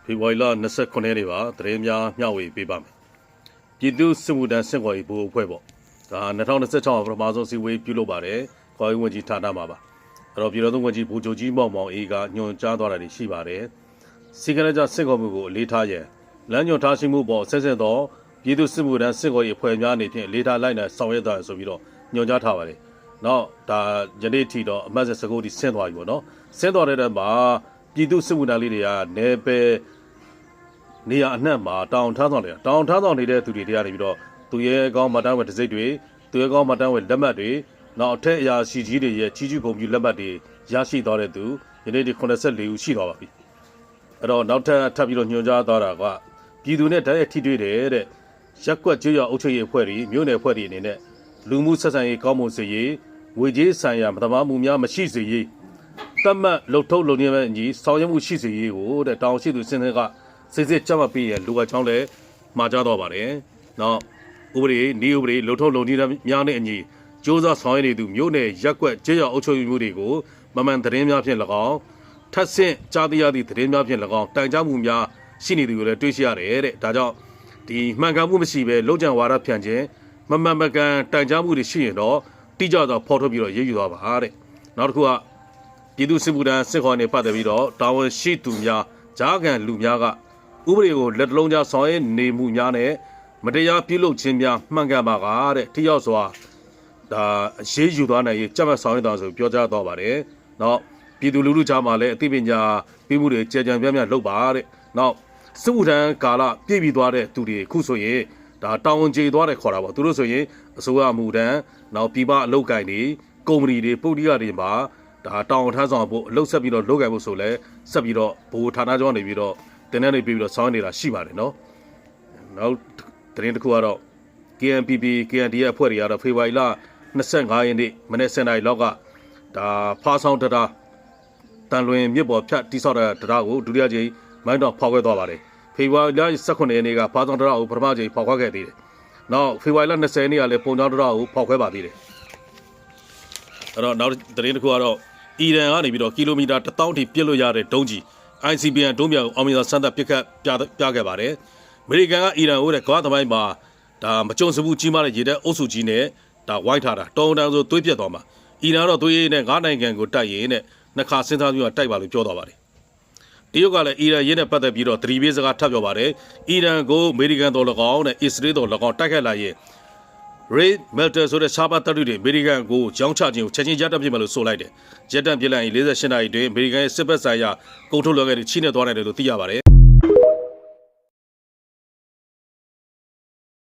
ဖေဖော်ဝါရီလ29ရက်နေ့ပါသတင်းများမျှဝေပေးပါမယ်ပြည်သူ့စစ်မှုထမ်းစင်ကော်ရေးဘိုးအဖွဲ့ပေါ့ဒါ2026ပထမဆုံးစီဝေးပြုလုပ်ပါတယ်ခေါ်ရေးဝန်ကြီးဌာနမှာပါအဲ့တော့ပြည်တော်သုံးဝန်ကြီးဘူဂျိုကြီးမောင်မောင်အေးကညွှန်ကြားသွားတာတွေရှိပါတယ်စီကနေ့ကျစင်ကော်မှုကိုအလေးထားရန်လမ်းညွှန်ထားရှိမှုပေါ်ဆက်ဆက်သောပြည်သူ့စစ်မှုထမ်းစင်ကော်ရေးအဖွဲ့များအနေဖြင့်လေးထားလိုက်တဲ့ဆောင်ရွက်တာဆိုပြီးတော့ညွှန်ကြားထားပါတယ်နောက်ဒါယနေ့ထိတော့အမှတ်စကုတ်ဒီဆင်းသွားပြီပေါ့နော်ဆင်းသွားတဲ့တည်းမှာပြည်သူ့စစ်မှုထမ်းလေးတွေကနေပယ်နေရာအနှံ့မှာတောင်ထားဆောင်နေတာတောင်ထားဆောင်နေတဲ့သူတွေတရားနေပြီးတော့သူရဲ့ကောင်းမတန်းဝယ်တစ်စိတ်တွေသူရဲ့ကောင်းမတန်းဝယ်လက်မှတ်တွေနောက်အထက်အရာရှိကြီးတွေရဲ့ကြီးကျူးဂုဏ်ပြုလက်မှတ်တွေရရှိသွားတဲ့သူယနေ့ဒီ84ဦးရှိသွားပါပြီအဲ့တော့နောက်ထပ်ပြီးတော့ညွှန်ကြားသွားတာကပြည်သူနဲ့တိုက်ရိုက်ထိတွေ့တဲ့ရက်ကွက်ကျွော်အုပ်ချုပ်ရေးအဖွဲ့တွေမြို့နယ်အဖွဲ့တွေအနေနဲ့လူမှုဆက်ဆံရေးကောင်းမွန်စေရေးငွေကြေးဆိုင်ရာမသမာမှုများမရှိစေရေးတတ်မှတ်လှုပ်ထုတ်လုပ်နေမဲ့အညီဆောင်ရွက်မှုရှိစေရေးကိုတဲ့တောင်ရှိသူစင်စစ်ကစစ်စစ်ကြပ်မပေးရလူကချောင်းလဲမှာကြားတော့ပါတယ်။နောက်ဥပဒေနေဥပဒေလှုပ်ထုတ်လုပ်နေများနဲ့အညီစ조사ဆောင်ရွက်နေသူမြို့နယ်ရက်ကွက်ကျေးရွာအုပ်ချုပ်ရေးမှုတွေကိုမမှန်သတင်းများဖြင့်၎င်းထပ်ဆင့်ကြားသိရသည့်သတင်းများဖြင့်၎င်းတိုင်ကြားမှုများရှိနေသူကိုလည်းတွေ့ရှိရတယ်တဲ့။ဒါကြောင့်ဒီမှန်ကန်မှုမရှိဘဲလုံခြံဝါဒဖြန့်ခြင်းမမှန်မကန်တိုင်ကြားမှုတွေရှိရင်တော့တိကျစွာဖော်ထုတ်ပြီးတော့ရေးယူသွားပါတဲ့။နောက်တစ်ခုကပြည်သူစစ်မှုထမ်းစစ်ခေါ်နေပတ်သက်ပြီးတော့တာဝန်ရှိသူများကြားခံလူများကဥပဒေကိုလက်တလုံးကြားဆောင်ရွက်နေမှုများနဲ့မတရားပြုလုပ်ခြင်းများမှန်ကန်ပါကတဲ့ထိရောက်စွာဒါအရေးယူသွားနိုင်ရေးကြက်မှတ်ဆောင်ရွက်တာဆိုပြောကြားသွားပါတယ်။နောက်ပြည်သူလူထုကြားမှာလည်းအသိပညာပေးမှုတွေကြံကြံပြန့်ပြန့်လုပ်ပါတဲ့။နောက်စစ်မှုထမ်းကာလပြည့်ပြီးသွားတဲ့သူတွေခုဆိုရင်ဒါတာဝန်ကျေသွားတယ်ခေါ်တာပေါ့သူတို့ဆိုရင်အစိုးရမှုထမ်းနောက်ပြည်ပအလုပ်ကိုင်တွေကုမ္ပဏီတွေပုဂ္ဂလိကတွေမှာဒါတောင်ထမ်းဆောင်ဖို့အလုပ်ဆက်ပြီးတော့လုပ်ကိုင်ဖို့ဆိုလဲဆက်ပြီးတော့ဘိုးဌာနကျောင်းနေပြီးတော့တင်းနဲ့နေပြီးတော့ဆောင်းနေတာရှိပါတယ်နော်နောက်သတင်းတစ်ခုကတော့ KNPP KNDF အဖွဲ့တွေကတော့ဖေဖော်ဝါရီလ25ရက်နေ့မနေ့7:00နာရီလောက်ကဒါဖားဆောင်တရာတန်လွင်မြစ်ပေါ်ဖြတ်တိဆောက်တဲ့တရားကိုဒုတိယကြိမ်မိုင်းတော့ဖောက်ခွဲသွားပါတယ်ဖေဖော်ဝါရီလ18ရက်နေ့ကဖားဆောင်တရာကိုပထမကြိမ်ဖောက်ခွဲခဲ့သေးတယ်နောက်ဖေဖော်ဝါရီလ20ရက်နေ့ကလည်းပုံချောင်းတရာကိုဖောက်ခွဲပါသေးတယ်အဲ့တော့နောက်သတင်းတစ်ခုကတော့အီရန်ကနေပြီးတော့ကီလိုမီတာ1000ထိပြစ်လို့ရတဲ့ဒုံးကြီး ICBM ဒုံးပြောင်အောင်မြင်စွာစမ်းသပ်ပစ်ခတ်ပြခဲ့ပါတယ်အမေရိကန်ကအီရန်ကိုတဲ့ကမ္ဘာသမိုင်းမှာဒါမကြုံစဘူးကြီးမားတဲ့ရေတပ်အုပ်စုကြီးနဲ့ဒါဝိုင်းထားတာတောင်းတန်းဆိုသွေးပြတ်သွားမှာအီရန်တော့သွေးနဲ့9နိုင်ငံကိုတိုက်ရင်နဲ့နှစ်ခါစဉ်းစားပြီးတော့တိုက်ပါလို့ပြောသွားပါတယ်တရုတ်ကလည်းအီရန်ရင်းနဲ့ပတ်သက်ပြီးတော့သတိပေးစကားထပ်ပြောပါတယ်အီရန်ကိုအမေရိကန်တော်၎င်းနဲ့အစ္စရေးတော်၎င်းတိုက်ခတ်လာရင်Ray Melter ဆိုတဲ့ရှားပါတပ်တွေအမေရိကန်ကိုကြောင်းချခြင်းကိုချက်ချင်းရပ်တန့်ပြစ်မယ်လို့ဆိုလိုက်တယ်။ရပ်တန့်ပြစ်လိုက်ရင်48နာရီအတွင်းအမေရိကန်ရဲ့စစ်ဘက်ဆိုင်ရာကုန်ထုတ်လုပ်ငန်းတွေချိနဲ့သွားနိုင်တယ်လို့သိရပါတယ်